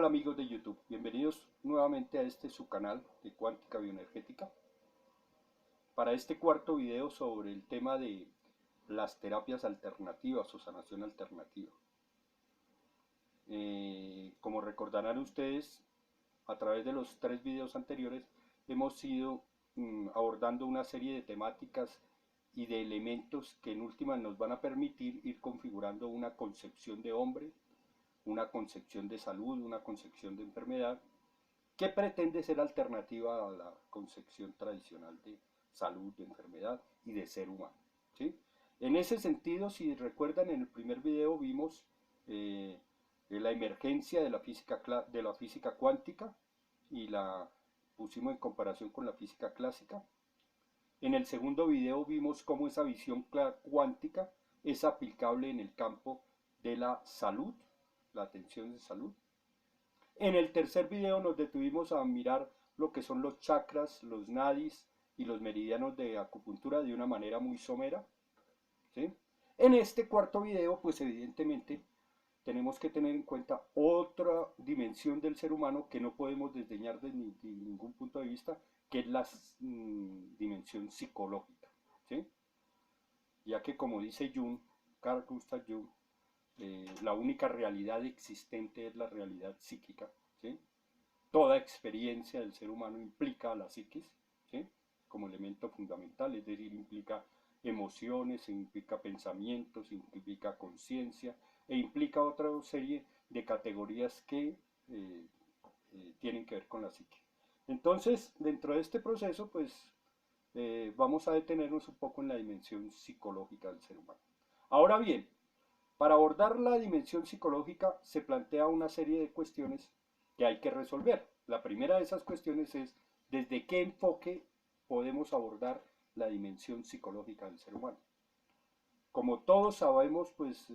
tal amigos de YouTube? Bienvenidos nuevamente a este su canal de Cuántica Bioenergética. Para este cuarto video sobre el tema de las terapias alternativas o sanación alternativa. Como recordarán ustedes, a través de los 3 videos anteriores hemos ido abordando una serie de temáticas y de elementos que en últimas nos van a permitir ir configurando una concepción de hombre, una concepción de salud, una concepción de enfermedad, que pretende ser alternativa a la concepción tradicional de salud, de enfermedad y de ser humano, ¿sí? En ese sentido, si recuerdan, en el primer video vimos la emergencia de la física cuántica y la pusimos en comparación con la física clásica. En el segundo video vimos cómo esa visión cuántica es aplicable en el campo de la salud, la atención de salud. En el tercer video nos detuvimos a mirar lo que son los chakras, los nadis y los meridianos de acupuntura de una manera muy somera, ¿sí? En este cuarto video, pues evidentemente tenemos que tener en cuenta otra dimensión del ser humano que no podemos desdeñar de ningún punto de vista, que es la dimensión psicológica, ¿sí? Ya que, como dice Jung, Carl Gustav Jung, la única realidad existente es la realidad psíquica, ¿sí? Toda experiencia del ser humano implica a la psiquis, ¿sí? Como elemento fundamental, es decir, implica emociones, implica pensamientos, implica conciencia e implica otra serie de categorías que tienen que ver con la psique. Entonces, dentro de este proceso, pues vamos a detenernos un poco en la dimensión psicológica del ser humano. Ahora bien, para abordar la dimensión psicológica se plantea una serie de cuestiones que hay que resolver. La primera de esas cuestiones es desde qué enfoque podemos abordar la dimensión psicológica del ser humano. Como todos sabemos, pues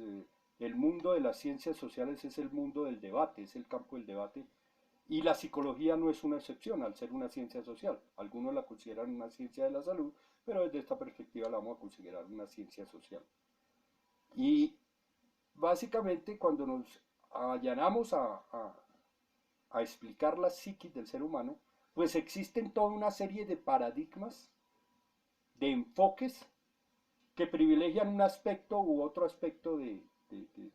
el mundo de las ciencias sociales es el mundo del debate, es el campo del debate, y la psicología no es una excepción al ser una ciencia social. Algunos la consideran una ciencia de la salud, pero desde esta perspectiva la vamos a considerar una ciencia social. Y básicamente cuando nos allanamos a explicar la psiquis del ser humano, pues existen toda una serie de paradigmas, de enfoques que privilegian un aspecto u otro aspecto de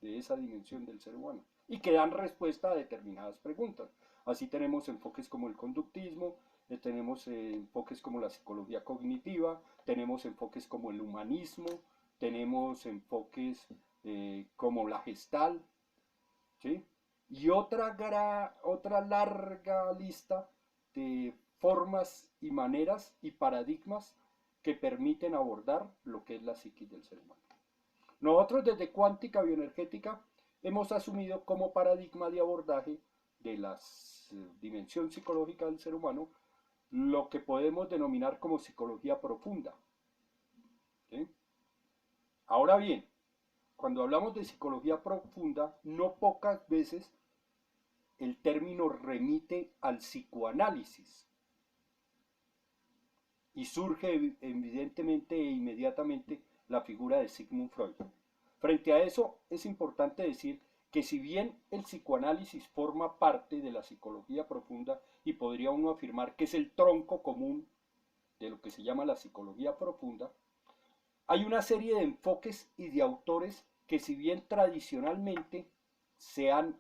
esa dimensión del ser humano y que dan respuesta a determinadas preguntas. Así tenemos enfoques como el conductismo, tenemos enfoques como la psicología cognitiva, tenemos enfoques como el humanismo, tenemos enfoques como la Gestalt, ¿sí? Y otra larga lista de formas y maneras y paradigmas que permiten abordar lo que es la psiquis del ser humano. Nosotros desde Cuántica Bioenergética hemos asumido como paradigma de abordaje de la dimensión psicológica del ser humano lo que podemos denominar como psicología profunda, ¿sí? Ahora bien, cuando hablamos de psicología profunda, no pocas veces el término remite al psicoanálisis y surge evidentemente e inmediatamente la figura de Sigmund Freud. Frente a eso es importante decir que si bien el psicoanálisis forma parte de la psicología profunda y podría uno afirmar que es el tronco común de lo que se llama la psicología profunda, hay una serie de enfoques y de autores que si bien tradicionalmente se han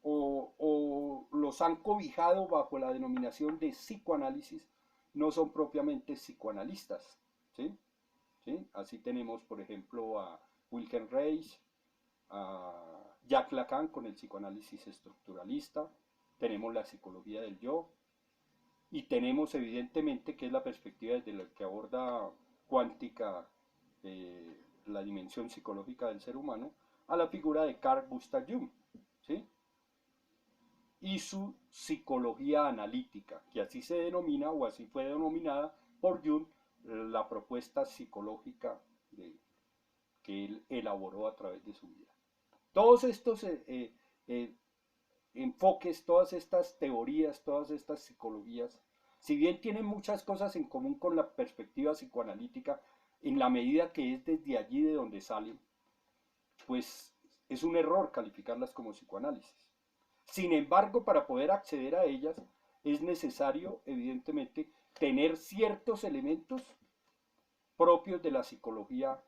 o los han cobijado bajo la denominación de psicoanálisis, no son propiamente psicoanalistas, ¿sí? ¿Sí? Así tenemos, por ejemplo, a Wilhelm Reich, a Jacques Lacan con el psicoanálisis estructuralista, tenemos la psicología del yo, y tenemos evidentemente, que es la perspectiva desde la que aborda Cuántica la dimensión psicológica del ser humano, a la figura de Carl Gustav Jung, ¿sí? Y su psicología analítica, que así se denomina o así fue denominada por Jung la propuesta psicológica que él elaboró a través de su vida. Todos estos enfoques, todas estas teorías, todas estas psicologías, si bien tienen muchas cosas en común con la perspectiva psicoanalítica, en la medida que es desde allí de donde salen, pues Es un error calificarlas como psicoanálisis. Sin embargo, para poder acceder a ellas es necesario, evidentemente, tener ciertos elementos propios de la psicología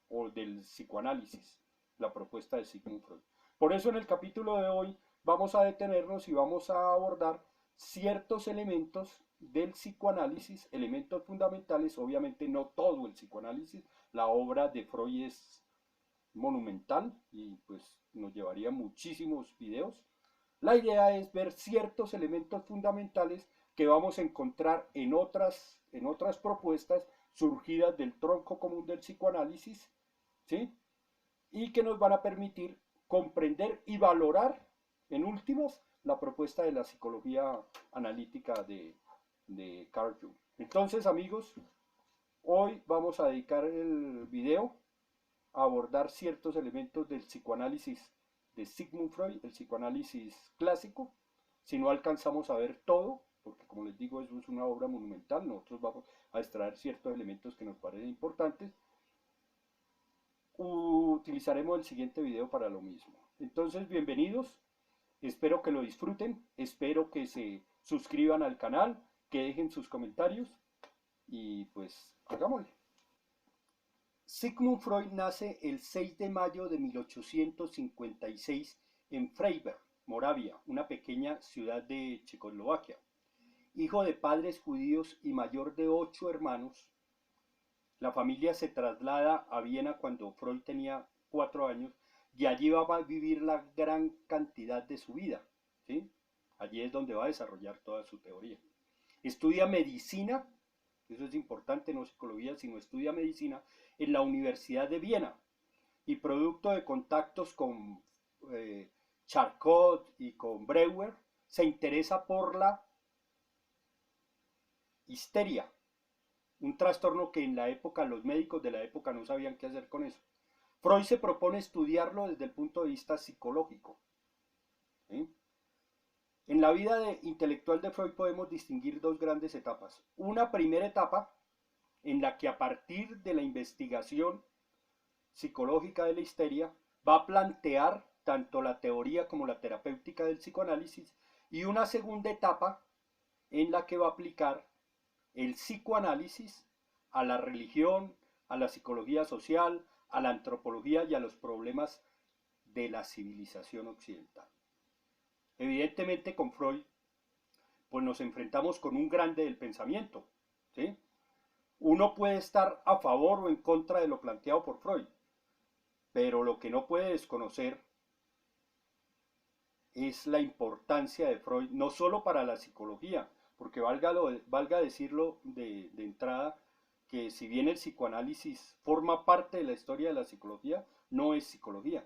o del psicoanálisis, la propuesta de Sigmund Freud. Por eso en el capítulo de hoy vamos a detenernos y vamos a abordar ciertos elementos del psicoanálisis, elementos fundamentales, obviamente no todo el psicoanálisis, la obra de Freud es monumental y pues nos llevaría muchísimos videos. La idea es ver ciertos elementos fundamentales que vamos a encontrar en otras propuestas surgidas del tronco común del psicoanálisis, ¿sí? Y que nos van a permitir comprender y valorar, en últimas, la propuesta de la psicología analítica de Carl Jung. Entonces, amigos, hoy vamos a dedicar el video a abordar ciertos elementos del psicoanálisis de Sigmund Freud, el psicoanálisis clásico. Si no alcanzamos a ver todo, porque como les digo, eso es una obra monumental, nosotros vamos a extraer ciertos elementos que nos parecen importantes, utilizaremos el siguiente video para lo mismo. Entonces, bienvenidos, espero que lo disfruten, espero que se suscriban al canal, que dejen sus comentarios y pues hagámosle. Sigmund Freud nace el 6 de mayo de 1856 en Freiberg, Moravia, una pequeña ciudad de Checoslovaquia. Hijo de padres judíos y mayor de 8 hermanos, la familia se traslada a Viena cuando Freud tenía 4 años y allí va a vivir la gran cantidad de su vida, ¿sí? Allí es donde va a desarrollar toda su teoría. Estudia medicina, eso es importante, no psicología, sino estudia medicina en la Universidad de Viena y producto de contactos con Charcot y con Breuer, se interesa por la histeria, un trastorno que en la época los médicos de la época no sabían qué hacer con eso. Freud se propone estudiarlo desde el punto de vista psicológico. ¿Sí? En la vida intelectual de Freud podemos distinguir dos grandes etapas. Una primera etapa en la que a partir de la investigación psicológica de la histeria va a plantear tanto la teoría como la terapéutica del psicoanálisis, y una segunda etapa en la que va a aplicar el psicoanálisis a la religión, a la psicología social, a la antropología y a los problemas de la civilización occidental. Evidentemente con Freud pues nos enfrentamos con un grande del pensamiento, ¿sí? Uno puede estar a favor o en contra de lo planteado por Freud, pero lo que no puede desconocer es la importancia de Freud, no solo para la psicología, porque valga decirlo de entrada, que si bien el psicoanálisis forma parte de la historia de la psicología, no es psicología.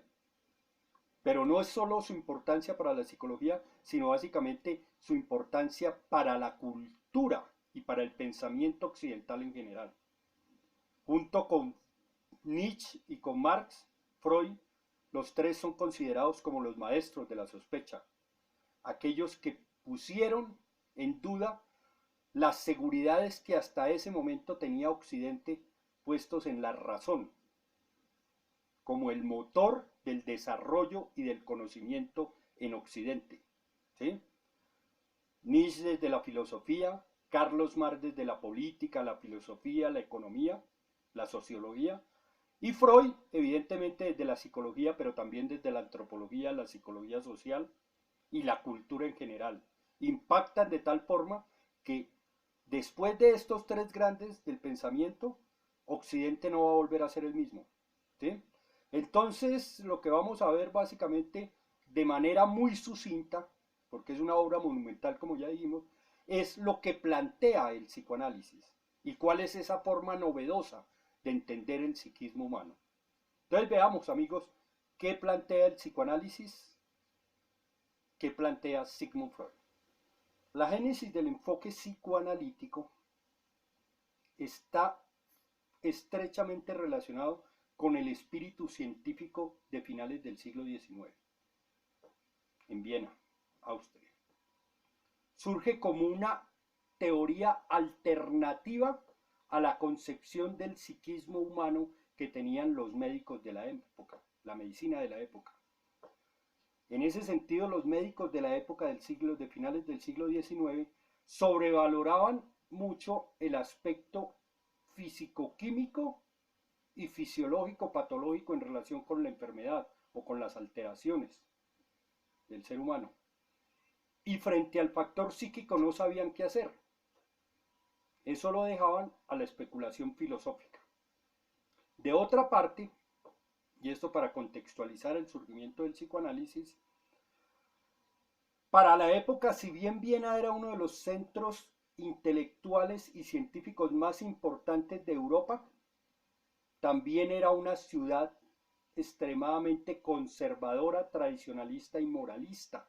Pero no es solo su importancia para la psicología, sino básicamente su importancia para la cultura y para el pensamiento occidental en general. Junto con Nietzsche y con Marx, Freud, los tres son considerados como los maestros de la sospecha, aquellos que pusieron en duda las seguridades que hasta ese momento tenía Occidente puestos en la razón, como el motor del desarrollo y del conocimiento en Occidente. ¿Sí? Nietzsche desde la filosofía, Carlos Marx desde la política, la filosofía, la economía, la sociología, y Freud, evidentemente, desde la psicología, pero también desde la antropología, la psicología social y la cultura en general. Impactan de tal forma que después de estos tres grandes del pensamiento, Occidente no va a volver a ser el mismo. ¿Sí? Entonces, lo que vamos a ver básicamente de manera muy sucinta, porque es una obra monumental, como ya dijimos, es lo que plantea el psicoanálisis y cuál es esa forma novedosa de entender el psiquismo humano. Entonces veamos, amigos, qué plantea el psicoanálisis, qué plantea Sigmund Freud. La génesis del enfoque psicoanalítico está estrechamente relacionado con el espíritu científico de finales del siglo XIX, en Viena, Austria. Surge como una teoría alternativa a la concepción del psiquismo humano que tenían los médicos de la época, la medicina de la época. En ese sentido, los médicos de la época de finales del siglo XIX sobrevaloraban mucho el aspecto físico-químico y fisiológico-patológico en relación con la enfermedad o con las alteraciones del ser humano. Y frente al factor psíquico no sabían qué hacer. Eso lo dejaban a la especulación filosófica. De otra parte, y esto para contextualizar el surgimiento del psicoanálisis, para la época, si bien Viena era uno de los centros intelectuales y científicos más importantes de Europa, también era una ciudad extremadamente conservadora, tradicionalista y moralista,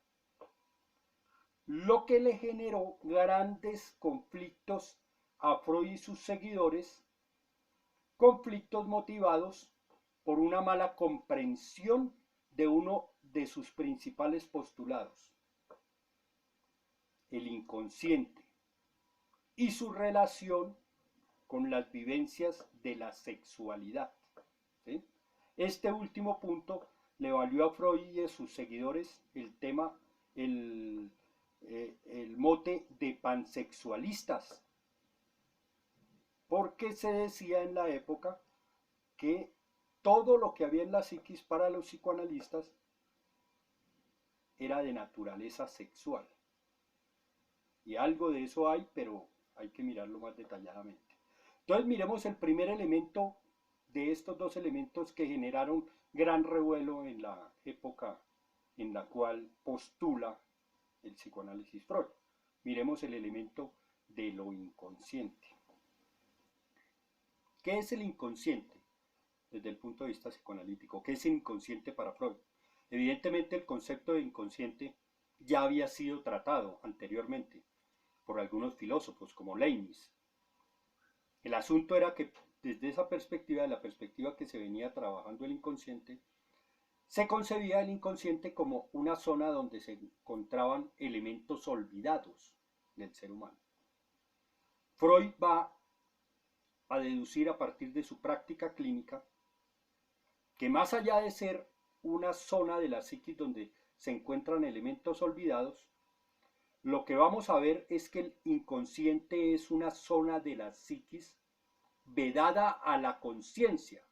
lo que le generó grandes conflictos a Freud y sus seguidores, conflictos motivados por una mala comprensión de uno de sus principales postulados, el inconsciente, y su relación con las vivencias de la sexualidad. ¿Sí? Este último punto le valió a Freud y a sus seguidores el mote de pansexualistas, porque se decía en la época que todo lo que había en la psiquis para los psicoanalistas era de naturaleza sexual. Y algo de eso hay, pero hay que mirarlo más detalladamente. Entonces miremos el primer elemento de estos dos elementos que generaron gran revuelo en la época en la cual postula el psicoanálisis Freud. Miremos el elemento de lo inconsciente. ¿Qué es el inconsciente desde el punto de vista psicoanalítico? ¿Qué es el inconsciente para Freud? Evidentemente el concepto de inconsciente ya había sido tratado anteriormente por algunos filósofos como Leibniz. El asunto era que desde esa perspectiva, de la perspectiva que se venía trabajando el inconsciente, se concebía el inconsciente como una zona donde se encontraban elementos olvidados del ser humano. Freud va a deducir a partir de su práctica clínica que más allá de ser una zona de la psiquis donde se encuentran elementos olvidados, lo que vamos a ver es que el inconsciente es una zona de la psiquis vedada a la conciencia,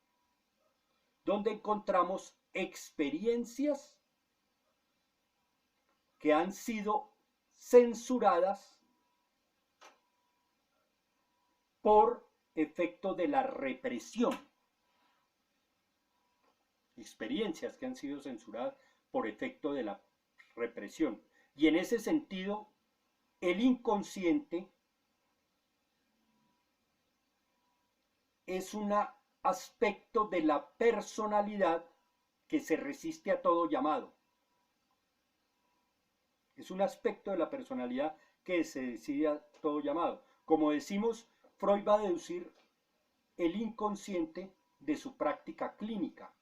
donde encontramos experiencias que han sido censuradas por efecto de la represión. Experiencias que han sido censuradas por efecto de la represión. Y en ese sentido, el inconsciente es un aspecto de la personalidad que se resiste a todo llamado. Es un aspecto de la personalidad que se decide a todo llamado. Como decimos, Freud va a deducir el inconsciente de su práctica clínica.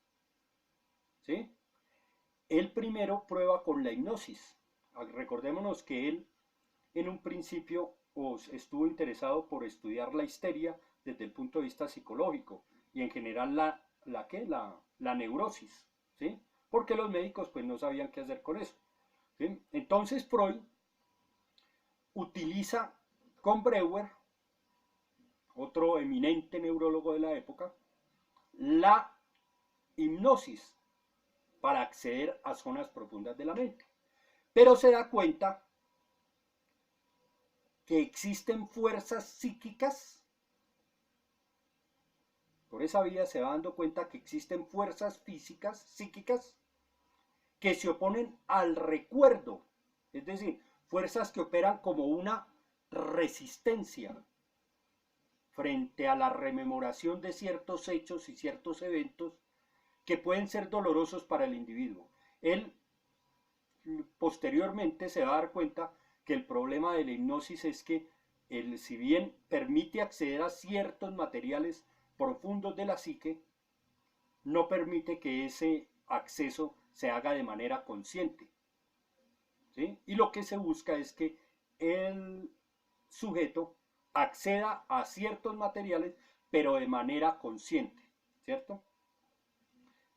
¿Sí? Él primero prueba con la hipnosis. Recordémonos que él en un principio estuvo interesado por estudiar la histeria desde el punto de vista psicológico y en general la neurosis, ¿sí? Porque los médicos pues no sabían qué hacer con eso. ¿Sí? Entonces Freud utiliza con Breuer, otro eminente neurólogo de la época, la hipnosis para acceder a zonas profundas de la mente. Pero se da cuenta que existen fuerzas psíquicas, por esa vía se va dando cuenta que existen fuerzas físicas, psíquicas, que se oponen al recuerdo, es decir, fuerzas que operan como una resistencia frente a la rememoración de ciertos hechos y ciertos eventos que pueden ser dolorosos para el individuo. Él posteriormente se va a dar cuenta que el problema de la hipnosis es que si bien permite acceder a ciertos materiales profundos de la psique, no permite que ese acceso se haga de manera consciente. ¿Sí? Y lo que se busca es que el sujeto acceda a ciertos materiales, pero de manera consciente, ¿cierto?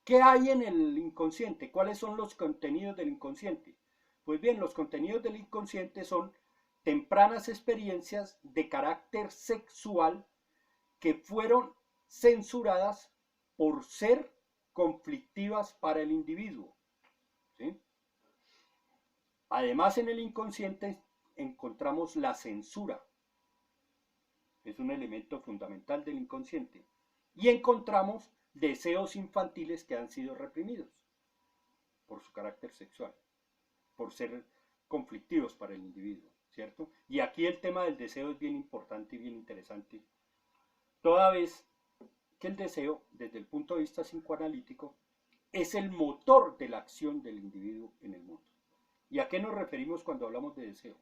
¿Qué hay en el inconsciente? ¿Cuáles son los contenidos del inconsciente? Pues bien, los contenidos del inconsciente son tempranas experiencias de carácter sexual que fueron censuradas por ser conflictivas para el individuo, ¿sí? Además, en el inconsciente encontramos la censura, es un elemento fundamental del inconsciente, y encontramos deseos infantiles que han sido reprimidos por su carácter sexual, por ser conflictivos para el individuo, ¿cierto? Y aquí el tema del deseo es bien importante y bien interesante, toda vez que el deseo, desde el punto de vista psicoanalítico, es el motor de la acción del individuo en el mundo. ¿Y a qué nos referimos cuando hablamos de deseo?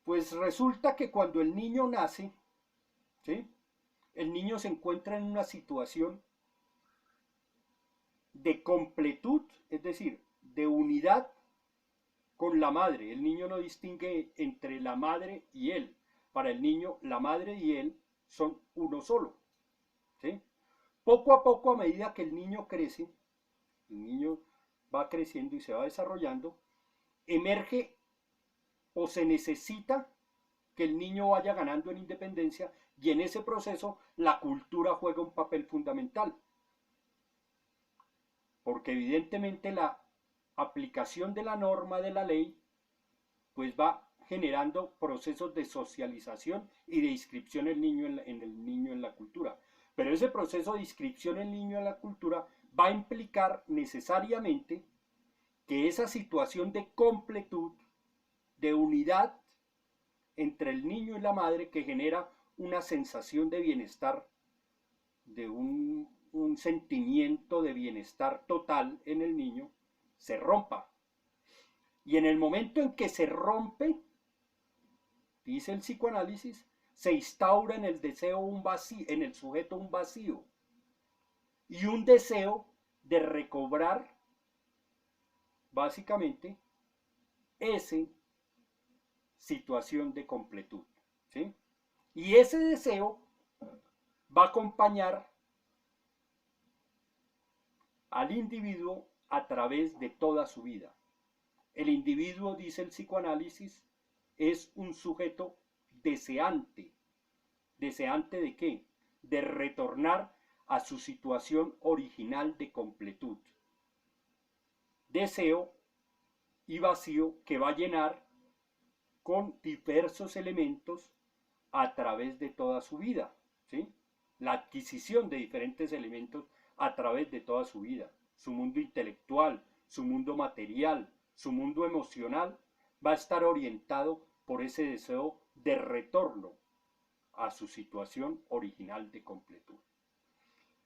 Pues resulta que cuando el niño nace, ¿sí?, el niño se encuentra en una situación de completud, es decir, de unidad con la madre. El niño no distingue entre la madre y él. Para el niño, la madre y él son uno solo, ¿sí? Poco a poco, a medida que el niño crece, el niño va creciendo y se va desarrollando, emerge o se necesita que el niño vaya ganando en independencia, y en ese proceso la cultura juega un papel fundamental, porque evidentemente la aplicación de la norma de la ley pues va generando procesos de socialización y de inscripción del niño en el niño en la cultura. Pero ese proceso de inscripción del niño en la cultura va a implicar necesariamente que esa situación de completud, de unidad entre el niño y la madre, que genera una sensación de bienestar, de un sentimiento de bienestar total en el niño, se rompa. Y en el momento en que se rompe, dice el psicoanálisis, se instaura en el deseo un vacío, en el sujeto un vacío y un deseo de recobrar básicamente esa situación de completud, ¿sí? Y ese deseo va a acompañar al individuo a través de toda su vida. El individuo, dice el psicoanálisis, es un sujeto deseante. ¿Deseante de qué? De retornar a su situación original de completud. Deseo y vacío que va a llenar con diversos elementos a través de toda su vida, ¿sí? La adquisición de diferentes elementos a través de toda su vida. Su mundo intelectual, su mundo material, su mundo emocional va a estar orientado por ese deseo de retorno a su situación original de completud.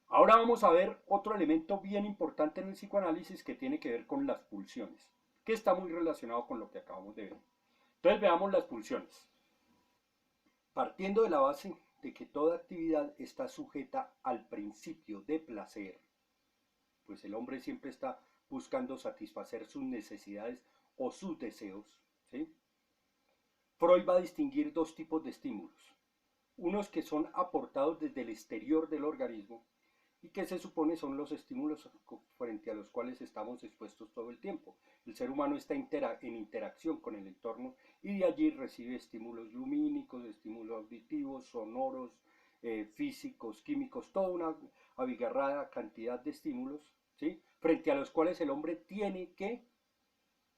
Ahora vamos a ver otro elemento bien importante en el psicoanálisis que tiene que ver con las pulsiones, que está muy relacionado con lo que acabamos de ver. Entonces veamos las pulsiones. Partiendo de la base de que toda actividad está sujeta al principio de placer, pues el hombre siempre está buscando satisfacer sus necesidades o sus deseos, ¿sí? Freud va a distinguir dos tipos de estímulos. Unos que son aportados desde el exterior del organismo y que se supone son los estímulos frente a los cuales estamos expuestos todo el tiempo. El ser humano está en interacción con el entorno y de allí recibe estímulos lumínicos, estímulos auditivos, sonoros, físicos, químicos, toda una abigarrada cantidad de estímulos, ¿sí?, frente a los cuales el hombre tiene que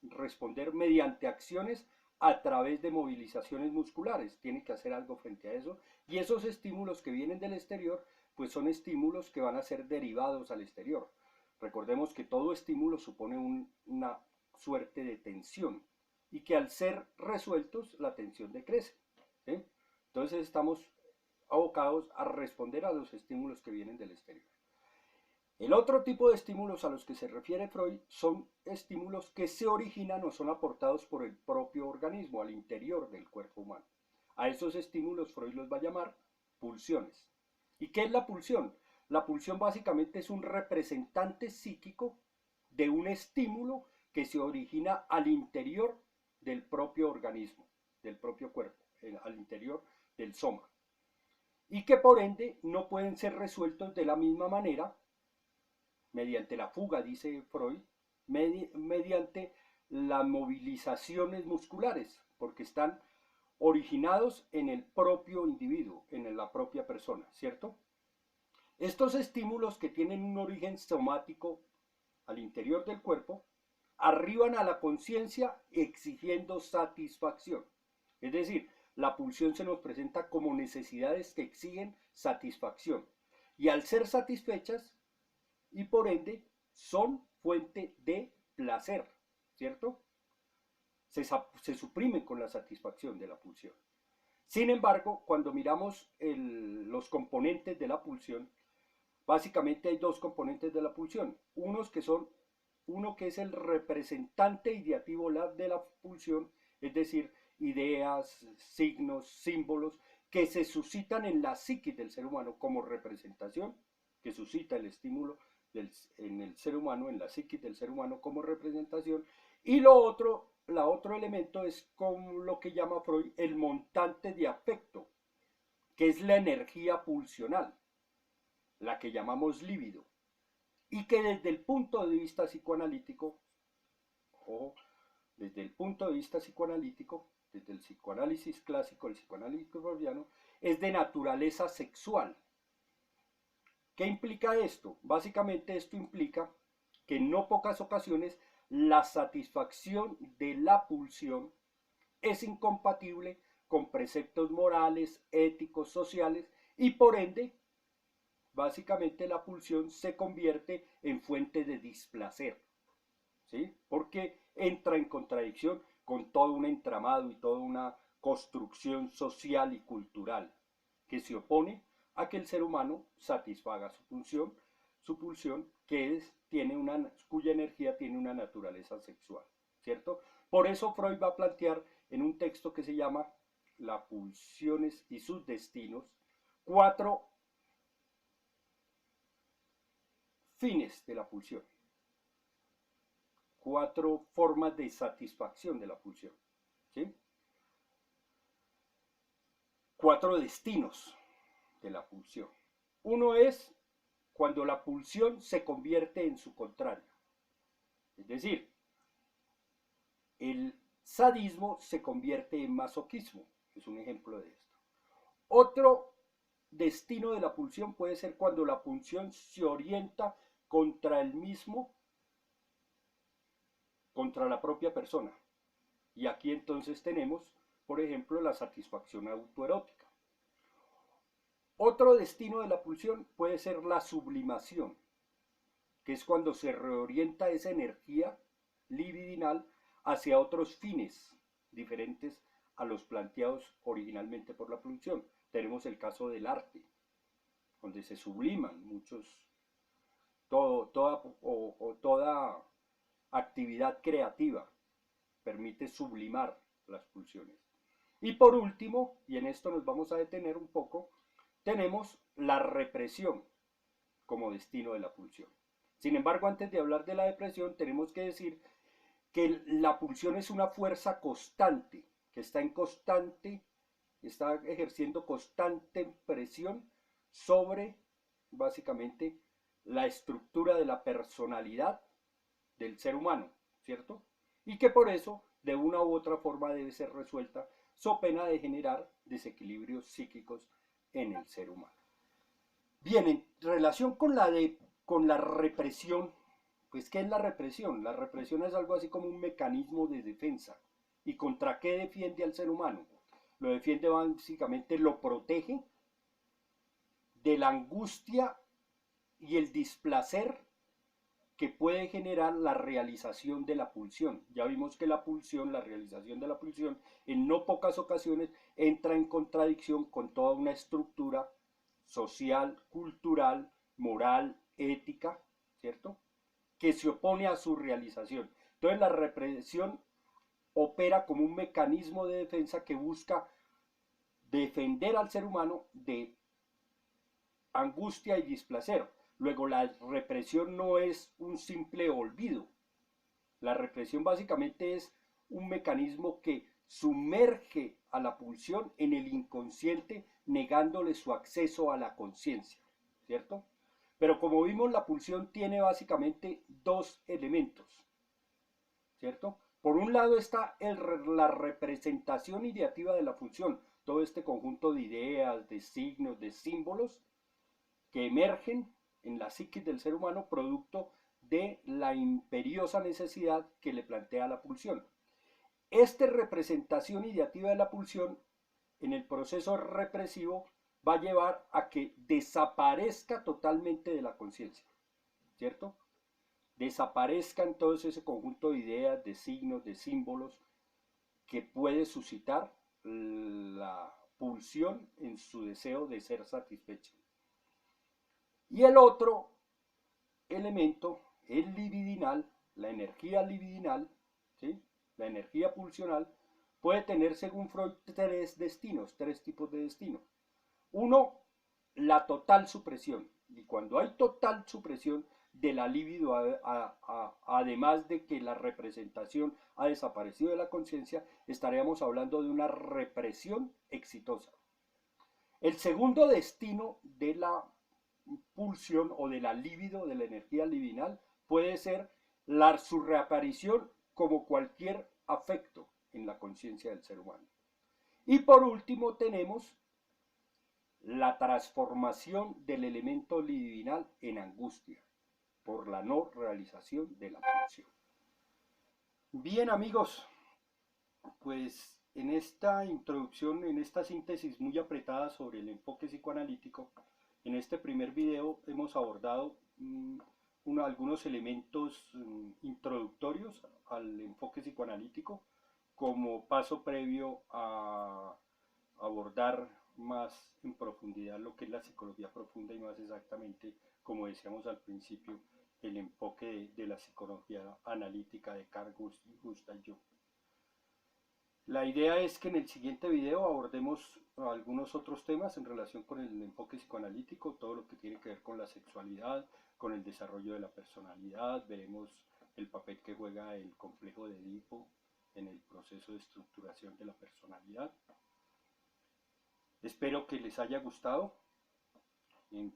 responder mediante acciones a través de movilizaciones musculares, tiene que hacer algo frente a eso, y esos estímulos que vienen del exterior pues son estímulos que van a ser derivados al exterior. Recordemos que todo estímulo supone una suerte de tensión y que al ser resueltos la tensión decrece, ¿sí? Entonces estamos abocados a responder a los estímulos que vienen del exterior. El otro tipo de estímulos a los que se refiere Freud son estímulos que se originan o son aportados por el propio organismo al interior del cuerpo humano. A esos estímulos Freud los va a llamar pulsiones. ¿Y qué es la pulsión? La pulsión básicamente es un representante psíquico de un estímulo que se origina al interior del propio organismo, del propio cuerpo, al interior del soma. Y que por ende no pueden ser resueltos de la misma manera mediante la fuga, dice Freud, mediante las movilizaciones musculares, porque están originados en el propio individuo, en la propia persona, ¿cierto? Estos estímulos que tienen un origen somático al interior del cuerpo, arriban a la conciencia exigiendo satisfacción. Es decir, la pulsión se nos presenta como necesidades que exigen satisfacción. Y al ser satisfechas, y por ende, son fuente de placer, ¿cierto? Se suprimen con la satisfacción de la pulsión. Sin embargo, cuando miramos los componentes de la pulsión, básicamente hay dos componentes de la pulsión. Uno que es el representante ideativo de la pulsión, es decir, ideas, signos, símbolos, que se suscitan en la psiquis del ser humano como representación, que suscita el estímulo en el ser humano, en la psiquis del ser humano como representación. Y otro elemento es como lo que llama Freud el montante de afecto, que es la energía pulsional, la que llamamos líbido, y que desde el punto de vista psicoanalítico, o desde el punto de vista psicoanalítico, desde el psicoanálisis clásico, el psicoanálisis freudiano, es de naturaleza sexual. ¿Qué implica esto? Básicamente esto implica que en no pocas ocasiones la satisfacción de la pulsión es incompatible con preceptos morales, éticos, sociales, y por ende básicamente la pulsión se convierte en fuente de displacer, ¿sí? Porque entra en contradicción con todo un entramado y toda una construcción social y cultural que se opone a que el ser humano satisfaga su pulsión cuya energía tiene una naturaleza sexual, ¿cierto? Por eso Freud va a plantear en un texto que se llama Las pulsiones y sus destinos, 4 fines de la pulsión, 4 formas de satisfacción de la pulsión, ¿sí? 4 destinos de la pulsión. Uno es cuando la pulsión se convierte en su contrario. Es decir, el sadismo se convierte en masoquismo. Es un ejemplo de esto. Otro destino de la pulsión puede ser cuando la pulsión se orienta contra el mismo, contra la propia persona. Y aquí entonces tenemos, por ejemplo, la satisfacción autoerótica. Otro destino de la pulsión puede ser la sublimación, que es cuando se reorienta esa energía libidinal hacia otros fines diferentes a los planteados originalmente por la pulsión. Tenemos el caso del arte, donde se subliman toda actividad creativa permite sublimar las pulsiones. Y por último, y en esto nos vamos a detener un poco, tenemos la represión como destino de la pulsión. Sin embargo, antes de hablar de la depresión, tenemos que decir que la pulsión es una fuerza constante, que está ejerciendo constante presión sobre, básicamente, la estructura de la personalidad del ser humano, ¿cierto? Y que por eso, de una u otra forma, debe ser resuelta, so pena de generar desequilibrios psíquicos en el ser humano. Bien, en relación con la represión, pues ¿qué es la represión? La represión es algo así como un mecanismo de defensa. ¿Y contra qué defiende al ser humano? Lo defiende básicamente, lo protege de la angustia y el displacer que puede generar la realización de la pulsión. Ya vimos que la realización de la pulsión, en no pocas ocasiones entra en contradicción con toda una estructura social, cultural, moral, ética, ¿cierto? Que se opone a su realización. Entonces la represión opera como un mecanismo de defensa que busca defender al ser humano de angustia y displacer. Luego, la represión no es un simple olvido. La represión básicamente es un mecanismo que sumerge a la pulsión en el inconsciente, negándole su acceso a la conciencia, ¿cierto? Pero como vimos, la pulsión tiene básicamente dos elementos, ¿cierto? Por un lado está la representación ideativa de la función, todo este conjunto de ideas, de signos, de símbolos que emergen en la psiquis del ser humano producto de la imperiosa necesidad que le plantea la pulsión. Esta representación ideativa de la pulsión en el proceso represivo va a llevar a que desaparezca totalmente de la conciencia, ¿cierto? Desaparezcan todo ese conjunto de ideas, de signos, de símbolos que puede suscitar la pulsión en su deseo de ser satisfecha. Y el otro elemento, el libidinal, la energía libidinal, ¿sí? La energía pulsional, puede tener, según Freud, tres destinos, tres tipos de destino. Uno, la total supresión. Y cuando hay total supresión de la libido, además de que la representación ha desaparecido de la conciencia, estaríamos hablando de una represión exitosa. El segundo destino de la pulsión o de la libido, de la energía libidinal, puede ser su reaparición como cualquier afecto en la conciencia del ser humano. Y por último tenemos la transformación del elemento libidinal en angustia por la no realización de la pulsión. Bien amigos, pues en esta introducción, en esta síntesis muy apretada sobre el enfoque psicoanalítico, en este primer video hemos abordado algunos elementos introductorios al enfoque psicoanalítico como paso previo a abordar más en profundidad lo que es la psicología profunda y más exactamente, como decíamos al principio, el enfoque de la psicología analítica de Carl Gustav Jung. La idea es que en el siguiente video abordemos algunos otros temas en relación con el enfoque psicoanalítico, todo lo que tiene que ver con la sexualidad, con el desarrollo de la personalidad, veremos el papel que juega el complejo de Edipo en el proceso de estructuración de la personalidad. Espero que les haya gustado y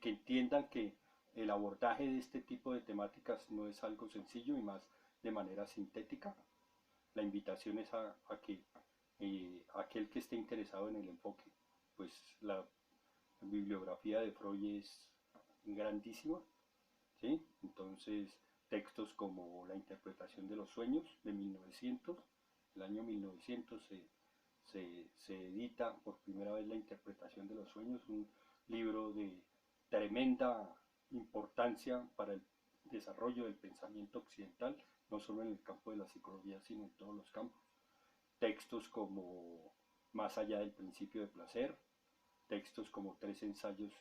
que entiendan que el abordaje de este tipo de temáticas no es algo sencillo y más de manera sintética. La invitación es a que aquel que esté interesado en el enfoque, pues la bibliografía de Freud es grandísima, ¿sí? Entonces textos como La interpretación de los sueños de 1900, el año 1900 se edita por primera vez La interpretación de los sueños, un libro de tremenda importancia para el desarrollo del pensamiento occidental, no solo en el campo de la psicología, sino en todos los campos. Textos como Más allá del principio de placer, textos como Tres ensayos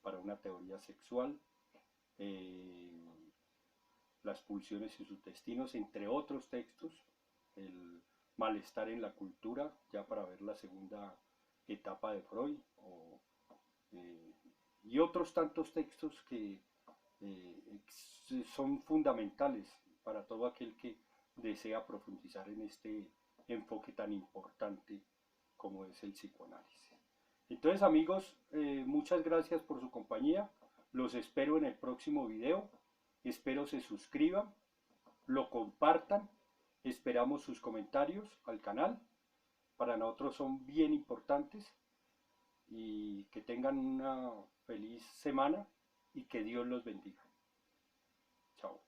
para una teoría sexual, Las pulsiones y sus destinos, entre otros textos, el malestar en la cultura, ya para ver la segunda etapa de Freud, y otros tantos textos que son fundamentales para todo aquel que desea profundizar en este enfoque tan importante como es el psicoanálisis. Entonces amigos, muchas gracias por su compañía, los espero en el próximo video, espero se suscriban, lo compartan, esperamos sus comentarios al canal, para nosotros son bien importantes y que tengan una feliz semana y que Dios los bendiga. Chao.